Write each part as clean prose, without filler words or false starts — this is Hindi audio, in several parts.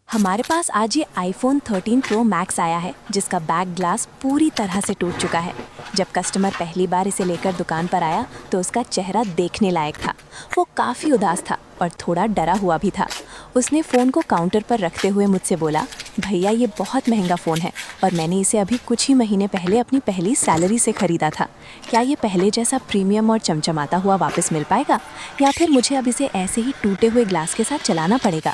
हमारे पास आज ये iPhone 13 Pro Max आया है जिसका बैक ग्लास पूरी तरह से टूट चुका है। जब कस्टमर पहली बार इसे लेकर दुकान पर आया तो उसका चेहरा देखने लायक था। वो काफ़ी उदास था और थोड़ा डरा हुआ भी था। उसने फ़ोन को काउंटर पर रखते हुए मुझसे बोला, भैया ये बहुत महंगा फ़ोन है और मैंने इसे अभी कुछ ही महीने पहले अपनी पहली सैलरी से ख़रीदा था। क्या ये पहले जैसा प्रीमियम और चमचमाता हुआ वापस मिल पाएगा या फिर मुझे अब इसे ऐसे ही टूटे हुए ग्लास के साथ चलाना पड़ेगा?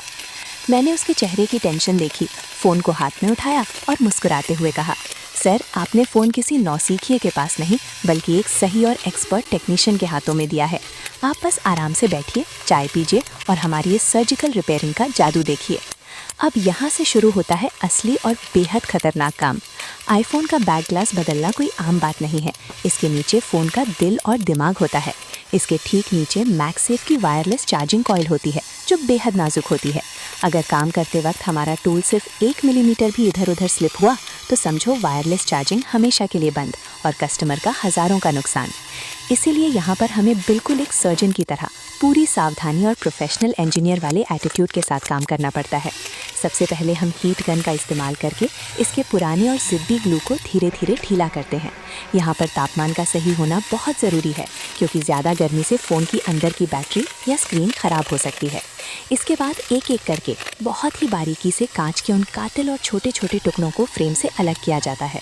मैंने उसके चेहरे की टेंशन देखी, फ़ोन को हाथ में उठाया और मुस्कुराते हुए कहा, सर आपने फ़ोन किसी नौसीखिए के पास नहीं बल्कि एक सही और एक्सपर्ट टेक्नीशियन के हाथों में दिया है। आप बस आराम से बैठिए, चाय पीजिए और हमारी इस सर्जिकल रिपेयरिंग का जादू देखिए। अब यहाँ से शुरू होता है असली और बेहद खतरनाक काम। आईफोन का बैक ग्लास बदलना कोई आम बात नहीं है। इसके नीचे फ़ोन का दिल और दिमाग होता है। इसके ठीक नीचे मैगसेफ की वायरलेस चार्जिंग कॉइल होती है जो बेहद नाजुक होती है। अगर काम करते वक्त हमारा टूल सिर्फ 1 मिलीमीटर भी इधर उधर स्लिप हुआ तो समझो वायरलेस चार्जिंग हमेशा के लिए बंद और कस्टमर का हज़ारों का नुकसान। इसीलिए यहाँ पर हमें बिल्कुल एक सर्जन की तरह पूरी सावधानी और प्रोफेशनल इंजीनियर वाले एटीट्यूड के साथ काम करना पड़ता है। सबसे पहले हम हीट गन का इस्तेमाल करके इसके पुराने और ज़िद्दी ग्लू को धीरे धीरे ढीला करते हैं। यहाँ पर तापमान का सही होना बहुत ज़रूरी है क्योंकि ज़्यादा गर्मी से फ़ोन की अंदर की बैटरी या स्क्रीन ख़राब हो सकती है। इसके बाद एक एक करके बहुत ही बारीकी से कांच के उन कातिल और छोटे छोटे टुकड़ों को फ्रेम से अलग किया जाता है।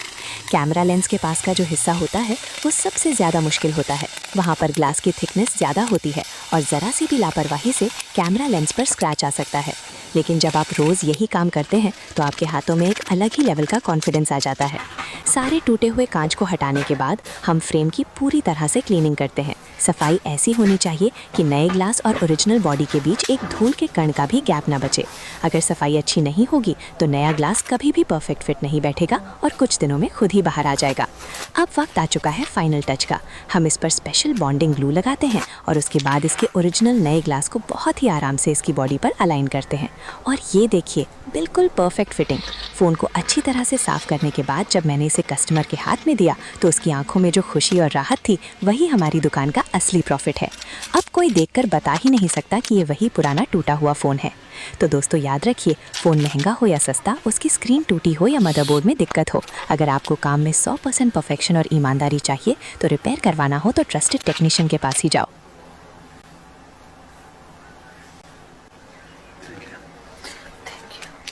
कैमरा लेंस के पास का जो हिस्सा होता है वो सबसे ज़्यादा मुश्किल होता है। वहाँ पर ग्लास की थिकनेस ज़्यादा होती है और ज़रा सी भी लापरवाही से कैमरा लेंस पर स्क्रैच आ सकता है। लेकिन जब आप रोज़ यही काम करते हैं तो आपके हाथों में एक अलग ही लेवल का कॉन्फिडेंस आ जाता है। सारे टूटे हुए कांच को हटाने के बाद हम फ्रेम की पूरी तरह से क्लीनिंग करते हैं। सफाई ऐसी होनी चाहिए कि नए ग्लास और ओरिजिनल बॉडी के बीच एक धूल के कण का भी गैप ना बचे। अगर सफाई अच्छी नहीं होगी तो नया ग्लास कभी भी परफेक्ट फिट नहीं बैठेगा और कुछ दिनों में खुद ही बाहर आ जाएगा। अब वक्त आ चुका है फाइनल टच का। हम इस पर स्पेशल बॉन्डिंग ग्लू लगाते हैं और उसके बाद इसके ओरिजिनल नए ग्लास को बहुत ही आराम से इसकी बॉडी पर अलाइन करते हैं। और ये देखिए, बिल्कुल परफेक्ट फिटिंग। फ़ोन को अच्छी तरह से साफ़ करने के बाद जब मैंने इसे कस्टमर के हाथ में दिया तो उसकी आंखों में जो खुशी और राहत थी वही हमारी दुकान का असली प्रॉफिट है। अब कोई देखकर बता ही नहीं सकता कि ये वही पुराना टूटा हुआ फ़ोन है। तो दोस्तों याद रखिए, फ़ोन महंगा हो या सस्ता, उसकी स्क्रीन टूटी हो या मदरबोर्ड में दिक्कत हो, अगर आपको काम में 100% परफेक्शन और ईमानदारी चाहिए तो रिपेयर करवाना हो तो ट्रस्टेड टेक्नीशियन के पास ही जाओ।